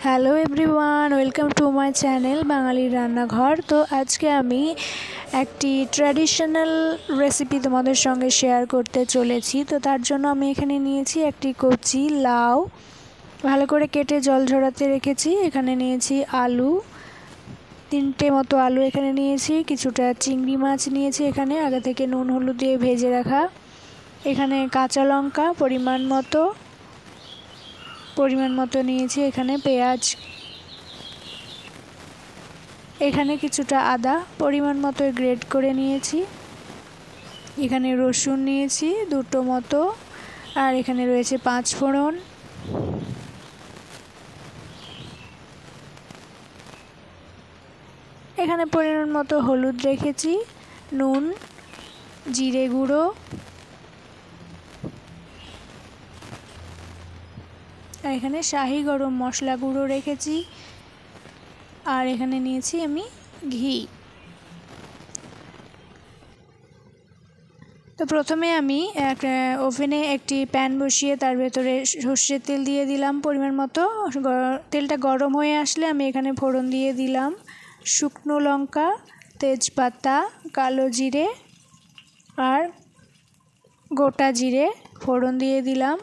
Hello everyone, welcome to my channel বাঙালির রান্নাঘর। তো আজকে আমি একটি ট্র্যাডিশনাল রেসিপি তোমাদের সঙ্গে শেয়ার করতে চলেছি। তো তার জন্য আমি এখানে নিয়েছি একটি কচি লাউ, ভালো করে কেটে জল ঝরাতে রেখেছি। এখানে নিয়েছি আলু, 3টে মতো আলু এখানে নিয়েছি। কিছুটা চিংড়ি মাছ নিয়েছি এখানে আগে থেকে নুন হলুদ দিয়ে ভেজে রাখা। এখানে কাঁচা লঙ্কা পরিমাণ মতো নিয়েছি। এখানে পেঁয়াজ, এখানে কিছুটা আদা পরিমাণ মতো গ্রেট করে নিয়েছি। এখানে রসুন নিয়েছি 2টো মতো, আর এখানে রয়েছে 5 ফোড়ন। এখানে পরিমাণ মতো হলুদ রেখেছি, নুন, জিরে গুঁড়ো, আর এখানে শাহি গরম মশলা গুঁড়ো রেখেছি, আর এখানে নিয়েছি আমি ঘি। তো প্রথমে আমি ওভেনে একটি প্যান বসিয়ে তার ভেতরে সর্ষের তেল দিয়ে দিলাম পরিমাণ মতো। তেলটা গরম হয়ে আসলে আমি এখানে ফোড়ন দিয়ে দিলাম শুকনো লঙ্কা, তেজপাতা, কালো জিরে আর গোটা জিরে ফোড়ন দিয়ে দিলাম।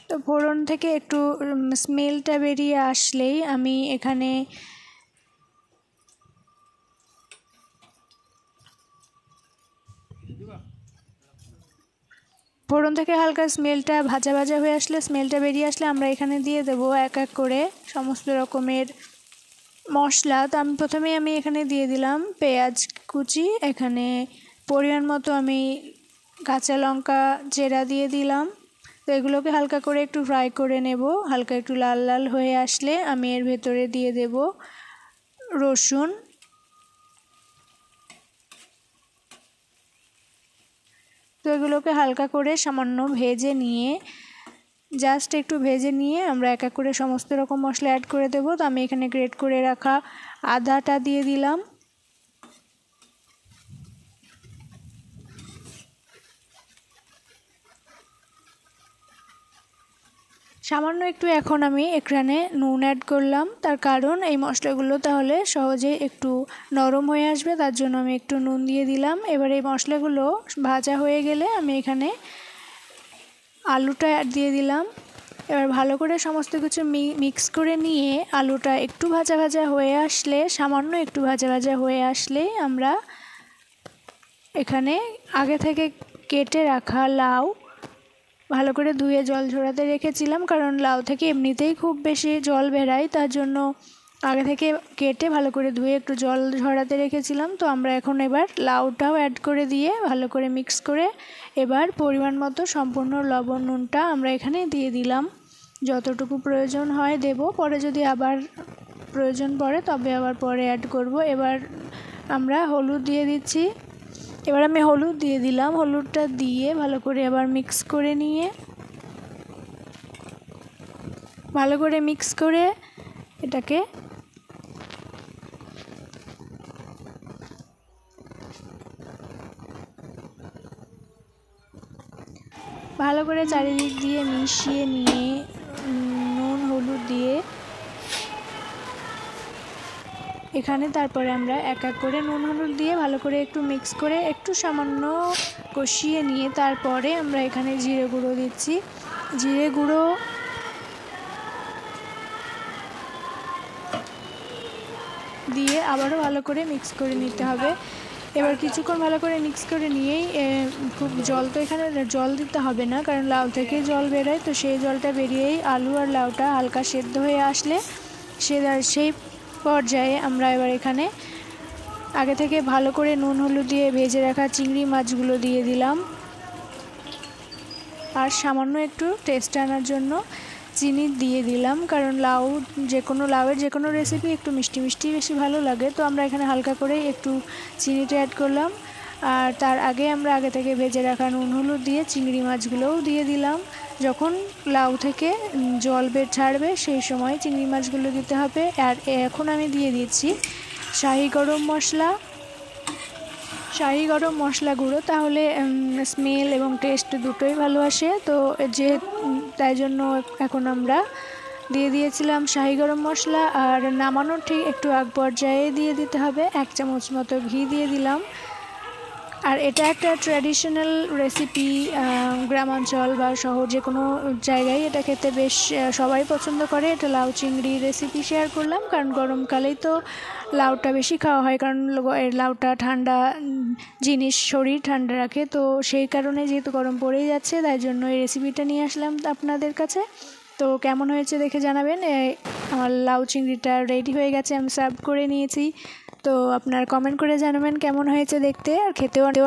তো ফোড়ন থেকে একটু স্মেলটা বেরিয়ে আসলেই আমি এখানে ফোড়ন থেকে হালকা স্মেলটা ভাজা ভাজা হয়ে আসলে, স্মেলটা বেরিয়ে আসলে আমরা এখানে দিয়ে দেব এক এক করে সমস্ত রকমের মশলা। তো আমি প্রথমে এখানে দিয়ে দিলাম পেঁয়াজ কুচি, এখানে পরিমাণ মতো আমি কাঁচা লঙ্কা চেরা দিয়ে দিলাম। তো এগুলোকে হালকা করে একটু ফ্রাই করে নেব। হালকা একটু লাল লাল হয়ে আসলে আমি এর ভেতরে দিয়ে দেব রসুন। তো এগুলোকে হালকা করে সামান্য ভেজে নিয়ে, জাস্ট একটু ভেজে নিয়ে আমরা এক এক করে সমস্ত রকম মশলা অ্যাড করে দেব। তো আমি এখানে গ্রেট করে রাখা আদাটা দিয়ে দিলাম। সামান্য একটু এখন আমি এখানে নুন অ্যাড করলাম, তার কারণ এই মশলাগুলো তাহলে সহজে একটু নরম হয়ে আসবে, তার জন্য আমি একটু নুন দিয়ে দিলাম। এবার এই মশলাগুলো ভাজা হয়ে গেলে আমি এখানে আলুটা অ্যাড দিয়ে দিলাম। এবার ভালো করে সমস্ত কিছু মিক্স করে নিয়ে আলুটা একটু ভাজা ভাজা হয়ে আসলে, সামান্য একটু ভাজা ভাজা হয়ে আসলে আমরা এখানে আগে থেকে কেটে রাখা লাউ ভালো করে ধুয়ে জল ঝরাতে রেখেছিলাম, কারণ লাউ থেকে এমনিতেই খুব বেশি জল বেরায়, তার জন্য আগে থেকে কেটে ভালো করে ধুয়ে একটু জল ঝরাতে রেখেছিলাম। তো আমরা এখন এবার লাউটাও অ্যাড করে দিয়ে ভালো করে মিক্স করে এবার পরিমাণ মতো সম্পূর্ণ লবণ নুনটা আমরা এখানে দিয়ে দিলাম। যতটুকু প্রয়োজন হয় দেব, পরে যদি আবার প্রয়োজন পড়ে তবে আবার পরে অ্যাড করব। এবার আমরা হলুদ দিয়ে দিচ্ছি। এবার আমি হলুদ দিয়ে দিলাম। হলুদটা দিয়ে ভালো করে আবার মিক্স করে নিয়ে ভালো করে মিক্স করে এটাকে ভালো করে চারিদিক দিয়ে মিশিয়ে নিয়ে নুন হলুদ দিয়ে এখানে তারপরে আমরা এক এক করে নুন হলুদ দিয়ে ভালো করে একটু মিক্স করে একটু সামান্য কষিয়ে নিয়ে তারপরে আমরা এখানে জিরে গুঁড়ো দিচ্ছি। জিরে গুঁড়ো দিয়ে আবারও ভালো করে মিক্স করে নিতে হবে। এবার কিছুক্ষণ ভালো করে মিক্স করে নিয়েই খুব জল তো এখানে জল দিতে হবে না, কারণ লাউ থেকে জল বেরোয়, তো সেই জলটা বেরিয়েই আলু আর লাউটা হালকা সেদ্ধ হয়ে আসলে সেই পর্যায়ে আমরা এবার এখানে আগে থেকে ভালো করে নুন হলুদ দিয়ে ভেজে রাখা চিংড়ি মাছগুলো দিয়ে দিলাম, আর সামান্য একটু টেস্ট আনার জন্য চিনি দিয়ে দিলাম, কারণ লাউয়ের যে কোনো রেসিপি একটু মিষ্টি মিষ্টি বেশি ভালো লাগে। তো আমরা এখানে হালকা করে একটু চিনিটা অ্যাড করলাম, আর তার আগে আমরা আগে থেকে ভেজে রাখা নুন হলুদ দিয়ে চিংড়ি মাছগুলোও দিয়ে দিলাম। যখন লাউ থেকে জল ছাড়বে সেই সময় চিংড়ি মাছগুলো দিতে হবে। আর এখন আমি দিয়ে দিচ্ছি শাহি গরম মশলা, শাহি গরম মশলা গুঁড়ো, তাহলে স্মেল এবং টেস্ট দুটোই ভালো আসে। তো তাই জন্য এখন আমরা দিয়ে দিয়েছিলাম শাহি গরম মশলা। আর নামানোর ঠিক একটু আগ পর্যায়ে দিয়ে দিতে হবে 1 চামচ মতো ঘি দিয়ে দিলাম। আর এটা একটা ট্র্যাডিশনাল রেসিপি, গ্রামাঞ্চল বা শহর যে কোনো জায়গায় এটা খেতে বেশ সবাই পছন্দ করে। এটা লাউ চিংড়ি রেসিপি শেয়ার করলাম, কারণ গরমকালেই তো লাউটা বেশি খাওয়া হয়, কারণ লাউটা ঠান্ডা জিনিস, শরীর ঠান্ডা রাখে। তো সেই কারণে যেহেতু গরম পড়েই যাচ্ছে, তাই জন্য এই রেসিপিটা নিয়ে আসলাম আপনাদের কাছে। তো কেমন হয়েছে দেখে জানাবেন। আমার লাউ চিংড়িটা রেডি হয়ে গেছে, আমি সার্ভ করে নিয়েছি। তো আপনারা কমেন্ট করে জানাবেন কেমন হয়েছে দেখতে আর খেতেও।